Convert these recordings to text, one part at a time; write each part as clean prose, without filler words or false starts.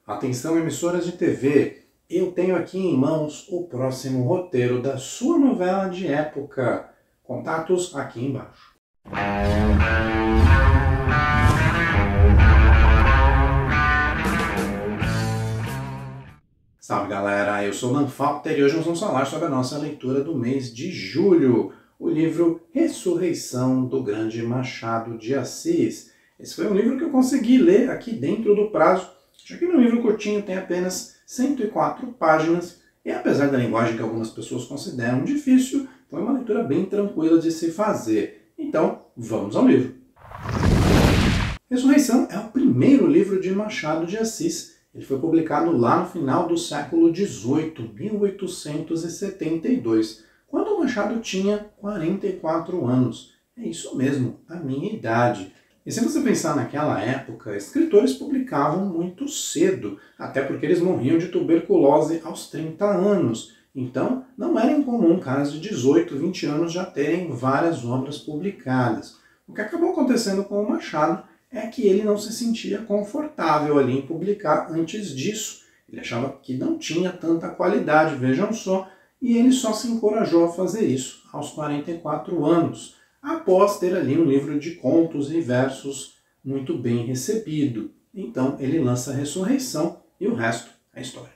Atenção, emissoras de TV, eu tenho aqui em mãos o próximo roteiro da sua novela de época. Contatos aqui embaixo. Salve galera, eu sou o Lanfalter e hoje nós vamos falar sobre a nossa leitura do mês de julho, o livro Ressurreição do Grande Machado de Assis. Esse foi um livro que eu consegui ler aqui dentro do prazo, já que meu livro curtinho tem apenas 104 páginas e apesar da linguagem que algumas pessoas consideram difícil, foi uma leitura bem tranquila de se fazer. Então, vamos ao livro. Ressurreição é o primeiro livro de Machado de Assis. Ele foi publicado lá no final do século XVIII, 1872, quando o Machado tinha 44 anos. É isso mesmo, a minha idade. E se você pensar naquela época, escritores publicavam muito cedo, até porque eles morriam de tuberculose aos 30 anos. Então, não era incomum caras de 18, 20 anos já terem várias obras publicadas. O que acabou acontecendo com o Machado é que ele não se sentia confortável ali em publicar antes disso. Ele achava que não tinha tanta qualidade, vejam só, e ele só se encorajou a fazer isso aos 44 anos, após ter ali um livro de contos e versos muito bem recebido. Então ele lança a Ressurreição e o resto é história.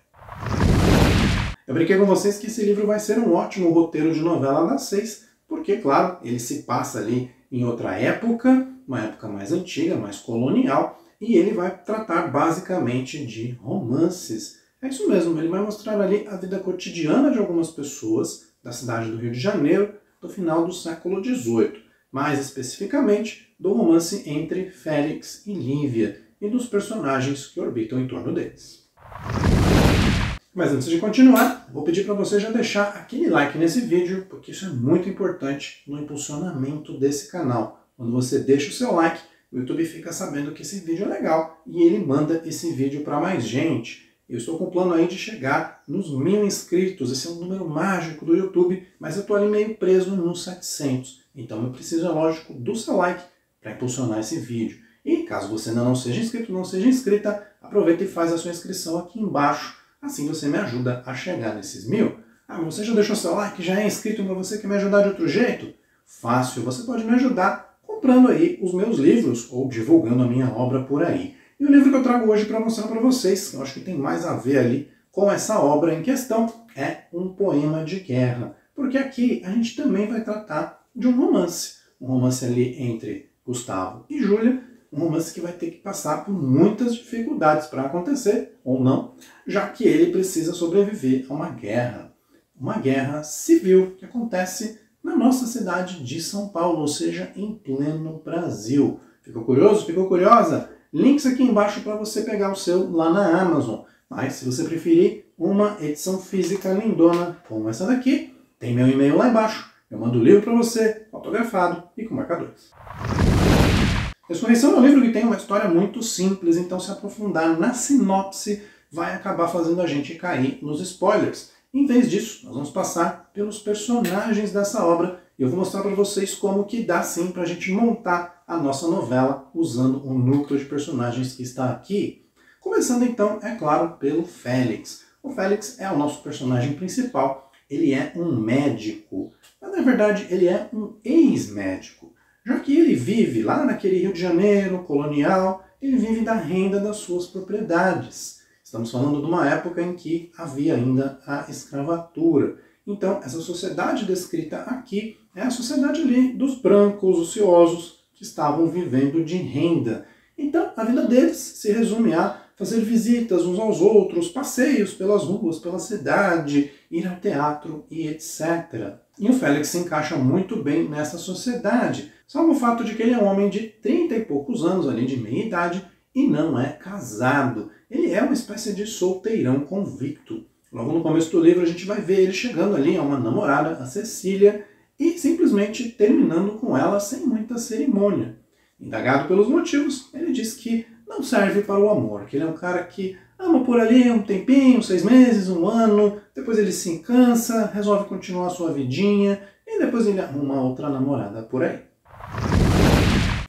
Eu brinquei com vocês que esse livro vai ser um ótimo roteiro de novela das 6, porque, claro, ele se passa ali em outra época, uma época mais antiga, mais colonial, e ele vai tratar basicamente de romances. É isso mesmo, ele vai mostrar ali a vida cotidiana de algumas pessoas da cidade do Rio de Janeiro, do final do século XVIII, mais especificamente do romance entre Félix e Lívia e dos personagens que orbitam em torno deles. Mas antes de continuar, vou pedir para você já deixar aquele like nesse vídeo, porque isso é muito importante no impulsionamento desse canal. Quando você deixa o seu like, o YouTube fica sabendo que esse vídeo é legal e ele manda esse vídeo para mais gente. Eu estou com o plano aí de chegar nos 1000 inscritos, esse é um número mágico do YouTube, mas eu estou ali meio preso nos 700. Então eu preciso, é lógico, do seu like para impulsionar esse vídeo. E caso você ainda não seja inscrito, não seja inscrita, aproveita e faz a sua inscrição aqui embaixo. Assim você me ajuda a chegar nesses 1000. Ah, mas você já deixou seu like, já é inscrito, mas você quer me ajudar de outro jeito? Fácil, você pode me ajudar comprando aí os meus livros ou divulgando a minha obra por aí. E o livro que eu trago hoje para mostrar para vocês, que eu acho que tem mais a ver ali com essa obra em questão, é um poema de guerra. Porque aqui a gente também vai tratar de um romance ali entre Gustavo e Júlia, um romance que vai ter que passar por muitas dificuldades para acontecer, ou não, já que ele precisa sobreviver a uma guerra civil que acontece na nossa cidade de São Paulo, ou seja, em pleno Brasil. Ficou curioso? Ficou curiosa? Links aqui embaixo para você pegar o seu lá na Amazon. Mas se você preferir uma edição física lindona como essa daqui, tem meu e-mail lá embaixo. Eu mando o livro para você, autografado e com marcadores. Ressurreição é um livro que tem uma história muito simples, então se aprofundar na sinopse vai acabar fazendo a gente cair nos spoilers. Em vez disso, nós vamos passar pelos personagens dessa obra e eu vou mostrar para vocês como que dá sim para a gente montar a nossa novela usando o núcleo de personagens que está aqui. Começando então, é claro, pelo Félix. O Félix é o nosso personagem principal, ele é um médico, mas na verdade ele é um ex-médico. Já que ele vive lá naquele Rio de Janeiro colonial, ele vive da renda das suas propriedades. Estamos falando de uma época em que havia ainda a escravatura. Então, essa sociedade descrita aqui é a sociedade ali dos brancos ociosos que estavam vivendo de renda. Então, a vida deles se resume a fazer visitas uns aos outros, passeios pelas ruas, pela cidade, ir ao teatro e etc. E o Félix se encaixa muito bem nessa sociedade, salvo o fato de que ele é um homem de 30 e poucos anos, ali de meia idade, e não é casado. Ele é uma espécie de solteirão convicto. Logo no começo do livro a gente vai ver ele chegando ali a uma namorada, a Cecília, e simplesmente terminando com ela sem muita cerimônia. Indagado pelos motivos, ele diz que não serve para o amor, que ele é um cara que ama por ali um tempinho, 6 meses, 1 ano, depois ele se cansa, resolve continuar a sua vidinha, e depois ele arruma outra namorada por aí.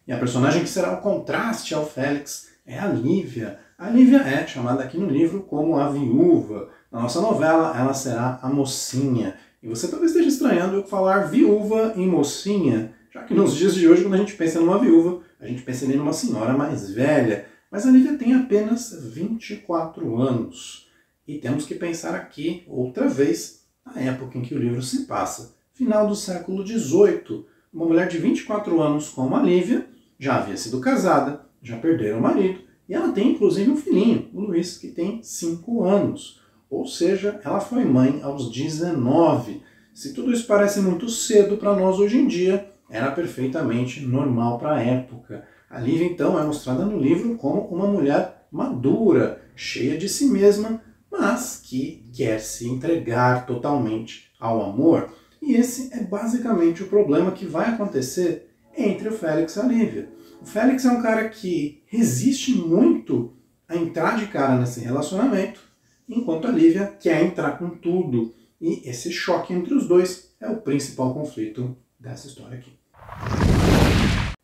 E a personagem que será o contraste ao Félix é a Lívia. A Lívia é chamada aqui no livro como a viúva. Na nossa novela, ela será a mocinha. E você talvez esteja estranhando eu falar viúva em mocinha, já que nos dias de hoje, quando a gente pensa numa viúva, a gente pensa ali numa senhora mais velha. Mas a Lívia tem apenas 24 anos. E temos que pensar aqui, outra vez, na época em que o livro se passa. Final do século XVIII. Uma mulher de 24 anos como a Lívia já havia sido casada, já perdera o marido, e ela tem inclusive um filhinho, o Luís, que tem 5 anos. Ou seja, ela foi mãe aos 19. Se tudo isso parece muito cedo para nós hoje em dia, era perfeitamente normal para a época. A Lívia, então, é mostrada no livro como uma mulher madura, cheia de si mesma, mas que quer se entregar totalmente ao amor. E esse é basicamente o problema que vai acontecer entre o Félix e a Lívia. O Félix é um cara que resiste muito a entrar de cara nesse relacionamento, enquanto a Lívia quer entrar com tudo. E esse choque entre os dois é o principal conflito dessa história aqui.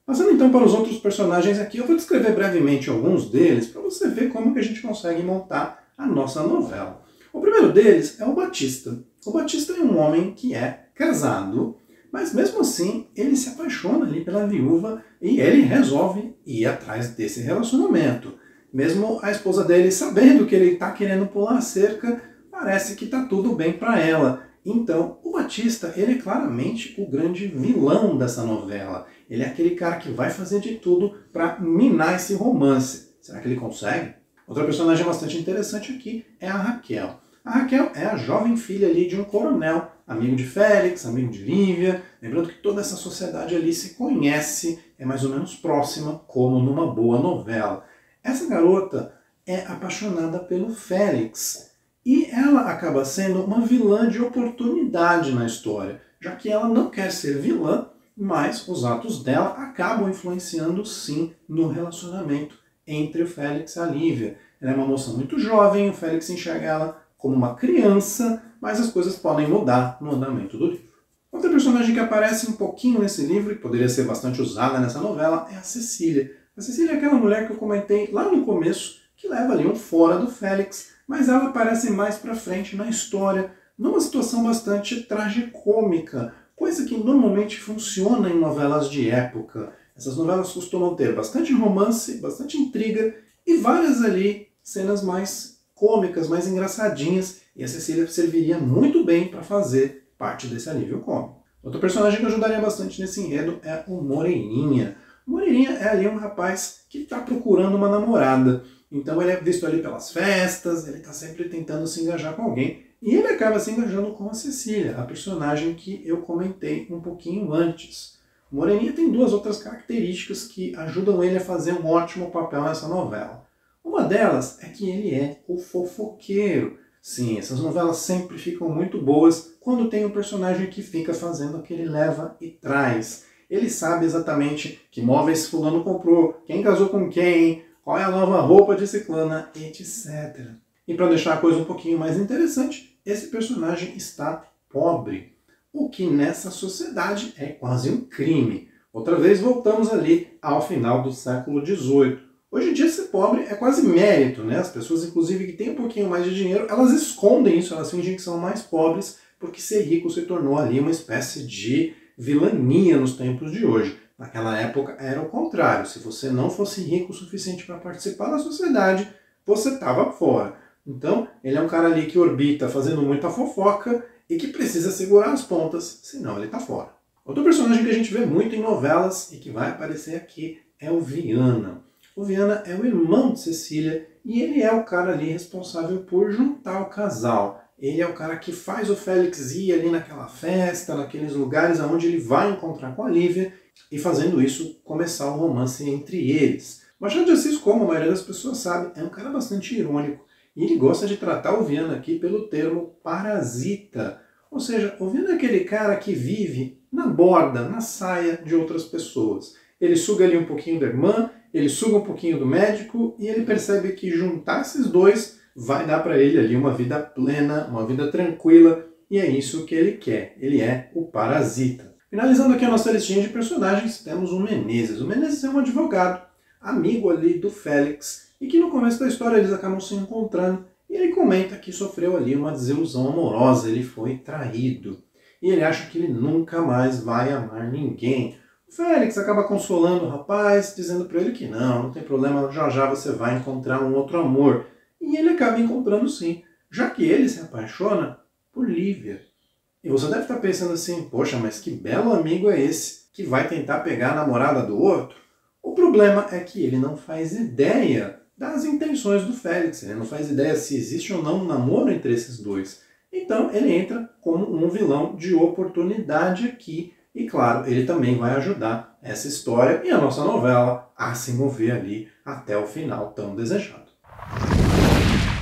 Passando então para os outros personagens aqui, eu vou descrever brevemente alguns deles para você ver como que a gente consegue montar a nossa novela. O primeiro deles é o Batista. O Batista é um homem que é casado, mas mesmo assim ele se apaixona ali pela viúva e ele resolve ir atrás desse relacionamento. Mesmo a esposa dele sabendo que ele está querendo pular a cerca, parece que está tudo bem para ela. Então, o Batista, ele é claramente o grande vilão dessa novela. Ele é aquele cara que vai fazer de tudo para minar esse romance. Será que ele consegue? Outra personagem bastante interessante aqui é a Raquel. A Raquel é a jovem filha ali de um coronel, amigo de Félix, amigo de Lívia. Lembrando que toda essa sociedade ali se conhece, é mais ou menos próxima, como numa boa novela. Essa garota é apaixonada pelo Félix. E ela acaba sendo uma vilã de oportunidade na história, já que ela não quer ser vilã, mas os atos dela acabam influenciando sim no relacionamento entre o Félix e a Lívia. Ela é uma moça muito jovem, o Félix enxerga ela como uma criança, mas as coisas podem mudar no andamento do livro. Outra personagem que aparece um pouquinho nesse livro, e poderia ser bastante usada nessa novela, é a Cecília. A Cecília é aquela mulher que eu comentei lá no começo, que leva ali um fora do Félix, mas ela aparece mais pra frente na história, numa situação bastante tragicômica, coisa que normalmente funciona em novelas de época. Essas novelas costumam ter bastante romance, bastante intriga e várias ali cenas mais cômicas, mais engraçadinhas, e a Cecília serviria muito bem para fazer parte desse alívio cômico. Outro personagem que ajudaria bastante nesse enredo é o Moreirinha. O Moreirinha é ali um rapaz que está procurando uma namorada. Então ele é visto ali pelas festas, ele está sempre tentando se engajar com alguém. E ele acaba se engajando com a Cecília, a personagem que eu comentei um pouquinho antes. O Moreirinha tem duas outras características que ajudam ele a fazer um ótimo papel nessa novela. Uma delas é que ele é o fofoqueiro. Sim, essas novelas sempre ficam muito boas quando tem um personagem que fica fazendo aquele leva e traz. Ele sabe exatamente que móveis fulano comprou, quem casou com quem, qual é a nova roupa de ciclana, etc. E para deixar a coisa um pouquinho mais interessante, esse personagem está pobre, o que nessa sociedade é quase um crime. Outra vez voltamos ali ao final do século XVIII. Hoje em dia ser pobre é quase mérito, né? As pessoas, inclusive, que têm um pouquinho mais de dinheiro, elas escondem isso, elas fingem que são mais pobres, porque ser rico se tornou ali uma espécie de vilania nos tempos de hoje. Naquela época era o contrário. Se você não fosse rico o suficiente para participar da sociedade, você estava fora. Então, ele é um cara ali que orbita fazendo muita fofoca e que precisa segurar as pontas, senão ele está fora. Outro personagem que a gente vê muito em novelas e que vai aparecer aqui é o Viana. O Viana é o irmão de Cecília e ele é o cara ali responsável por juntar o casal. Ele é o cara que faz o Félix ir ali naquela festa, naqueles lugares onde ele vai encontrar com a Lívia e fazendo isso começar o romance entre eles. Machado de Assis, como a maioria das pessoas sabe, é um cara bastante irônico e ele gosta de tratar o Viana aqui pelo termo parasita. Ou seja, o Viana é aquele cara que vive na borda, na saia de outras pessoas. Ele suga ali um pouquinho da irmã, ele suga um pouquinho do médico e ele percebe que juntar esses dois vai dar para ele ali uma vida plena, uma vida tranquila, e é isso que ele quer. Ele é o parasita. Finalizando aqui a nossa listinha de personagens, temos o Menezes. O Menezes é um advogado. amigo ali do Félix, e que no começo da história eles acabam se encontrando, e ele comenta que sofreu ali uma desilusão amorosa, ele foi traído, e ele acha que ele nunca mais vai amar ninguém. O Félix acaba consolando o rapaz, dizendo para ele que não tem problema, já já você vai encontrar um outro amor. E ele acaba encontrando sim, já que ele se apaixona por Lívia. E você deve estar pensando assim, poxa, mas que belo amigo é esse que vai tentar pegar a namorada do outro? O problema é que ele não faz ideia das intenções do Félix, ele não faz ideia se existe ou não um namoro entre esses dois. Então ele entra como um vilão de oportunidade aqui, e claro, ele também vai ajudar essa história e a nossa novela a se mover ali até o final tão desejado.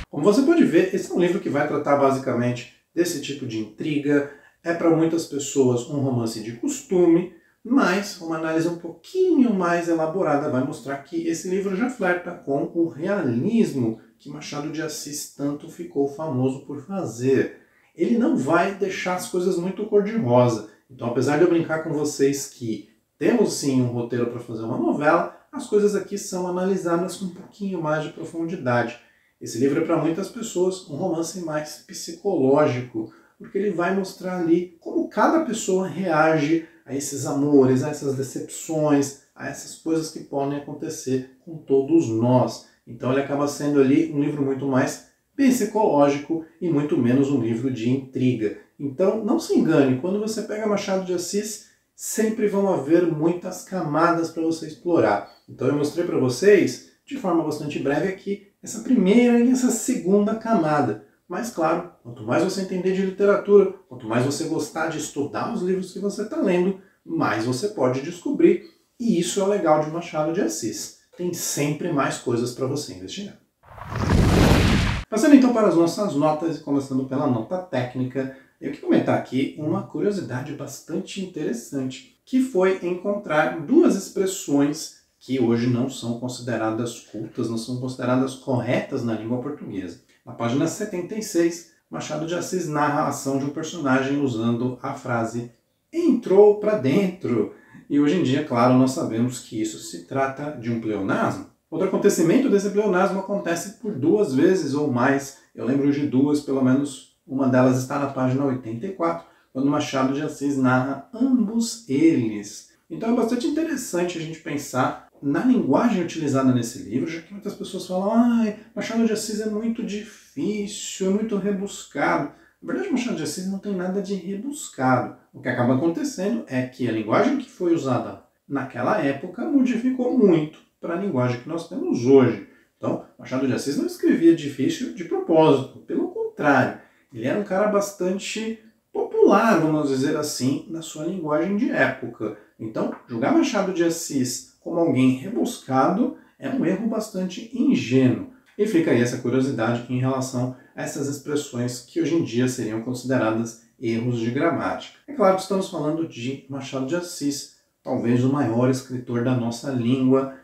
Como você pode ver, esse é um livro que vai tratar basicamente desse tipo de intriga. É para muitas pessoas um romance de costume, mas uma análise um pouquinho mais elaborada vai mostrar que esse livro já flerta com o realismo que Machado de Assis tanto ficou famoso por fazer. Ele não vai deixar as coisas muito cor-de-rosa. Então, apesar de eu brincar com vocês que temos sim um roteiro para fazer uma novela, as coisas aqui são analisadas com um pouquinho mais de profundidade. Esse livro é para muitas pessoas um romance mais psicológico, porque ele vai mostrar ali como cada pessoa reage a esses amores, a essas decepções, a essas coisas que podem acontecer com todos nós. Então ele acaba sendo ali um livro muito mais psicológico e muito menos um livro de intriga. Então não se engane, quando você pega Machado de Assis, sempre vão haver muitas camadas para você explorar. Então eu mostrei para vocês, de forma bastante breve aqui, essa primeira e essa segunda camada. Mas claro, quanto mais você entender de literatura, quanto mais você gostar de estudar os livros que você está lendo, mais você pode descobrir. E isso é o legal de Machado de Assis. Tem sempre mais coisas para você investigar. Passando então para as nossas notas, e começando pela nota técnica, eu quero comentar aqui uma curiosidade bastante interessante, que foi encontrar duas expressões que hoje não são consideradas cultas, não são consideradas corretas na língua portuguesa. Na página 76, Machado de Assis narra a ação de um personagem usando a frase "entrou para dentro". E hoje em dia, claro, nós sabemos que isso se trata de um pleonasmo. Outro acontecimento desse pleonasmo acontece por duas vezes ou mais. Eu lembro de duas, pelo menos uma delas está na página 84, quando Machado de Assis narra ambos eles. Então é bastante interessante a gente pensar na linguagem utilizada nesse livro, já que muitas pessoas falam Machado de Assis é muito difícil, é muito rebuscado. Na verdade, Machado de Assis não tem nada de rebuscado. O que acaba acontecendo é que a linguagem que foi usada naquela época modificou muito para a linguagem que nós temos hoje. Então, Machado de Assis não escrevia difícil de propósito, pelo contrário. Ele era um cara bastante popular, vamos dizer assim, na sua linguagem de época. Então, julgar Machado de Assis como alguém rebuscado é um erro bastante ingênuo. E fica aí essa curiosidade em relação a essas expressões que hoje em dia seriam consideradas erros de gramática. É claro que estamos falando de Machado de Assis, talvez o maior escritor da nossa língua,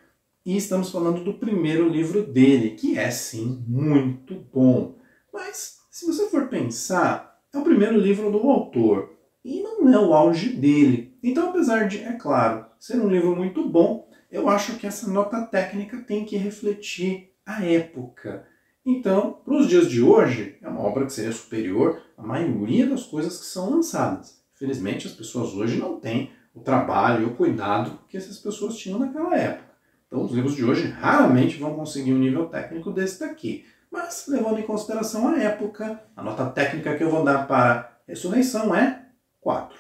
e estamos falando do primeiro livro dele, que é sim muito bom. Mas, se você for pensar, é o primeiro livro do autor, e não é o auge dele. Então, apesar de, é claro, ser um livro muito bom, eu acho que essa nota técnica tem que refletir a época. Então, para os dias de hoje, é uma obra que seria superior à maioria das coisas que são lançadas. Infelizmente, as pessoas hoje não têm o trabalho e o cuidado que essas pessoas tinham naquela época. Então, os livros de hoje raramente vão conseguir um nível técnico desse daqui. Mas, levando em consideração a época, a nota técnica que eu vou dar para Ressurreição é 4.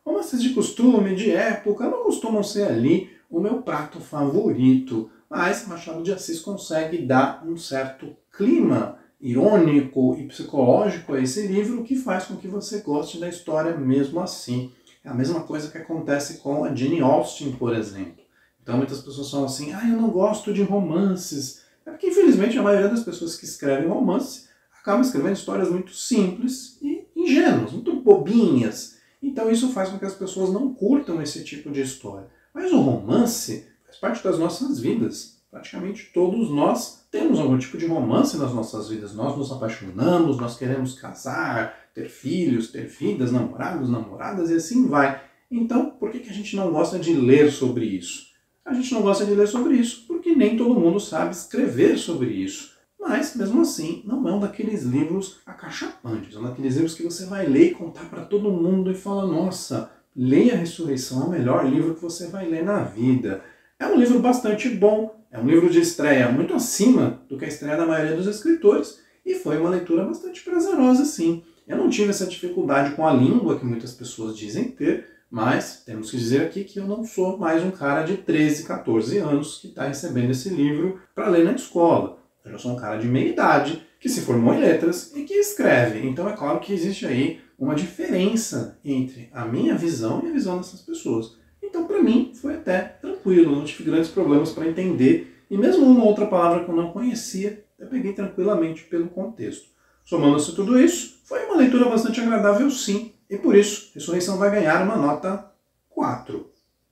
Romances de costume, de época, não costumam ser ali o meu prato favorito, mas Machado de Assis consegue dar um certo clima irônico e psicológico a esse livro que faz com que você goste da história mesmo assim. É a mesma coisa que acontece com a Jane Austen, por exemplo. Então muitas pessoas falam assim, eu não gosto de romances. É porque infelizmente a maioria das pessoas que escrevem romance acabam escrevendo histórias muito simples e ingênuas, muito bobinhas. Então isso faz com que as pessoas não curtam esse tipo de história. Mas o romance faz parte das nossas vidas. Praticamente todos nós temos algum tipo de romance nas nossas vidas. Nós nos apaixonamos, nós queremos casar, ter filhos, ter filhas, namorados, namoradas e assim vai. Então, por que a gente não gosta de ler sobre isso? A gente não gosta de ler sobre isso porque nem todo mundo sabe escrever sobre isso. Mas, mesmo assim, não é um daqueles livros acachapantes, é um daqueles livros que você vai ler e contar para todo mundo e falar, nossa, leia a Ressurreição, é o melhor livro que você vai ler na vida. É um livro bastante bom, é um livro de estreia muito acima do que a estreia da maioria dos escritores, e foi uma leitura bastante prazerosa, sim. Eu não tive essa dificuldade com a língua que muitas pessoas dizem ter, mas temos que dizer aqui que eu não sou mais um cara de 13, 14 anos que está recebendo esse livro para ler na escola. Eu já sou um cara de meia idade, que se formou em letras e que escreve. Então é claro que existe aí uma diferença entre a minha visão e a visão dessas pessoas. Então para mim foi até tranquilo, não tive grandes problemas para entender. E mesmo uma outra palavra que eu não conhecia, eu peguei tranquilamente pelo contexto. Somando-se tudo isso, foi uma leitura bastante agradável sim. E por isso, Ressurreição vai ganhar uma nota 4.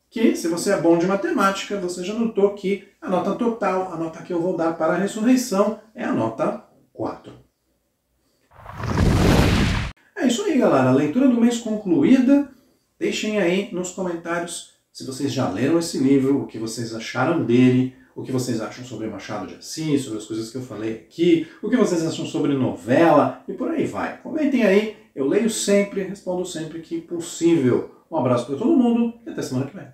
Que, se você é bom de matemática, você já notou que a nota total, a nota que eu vou dar para a Ressurreição, é a nota 4. É isso aí, galera. A leitura do mês concluída. Deixem aí nos comentários se vocês já leram esse livro, o que vocês acharam dele, o que vocês acham sobre Machado de Assis, sobre as coisas que eu falei aqui, o que vocês acham sobre novela e por aí vai. Comentem aí, eu leio sempre, respondo sempre que possível. Um abraço para todo mundo e até semana que vem.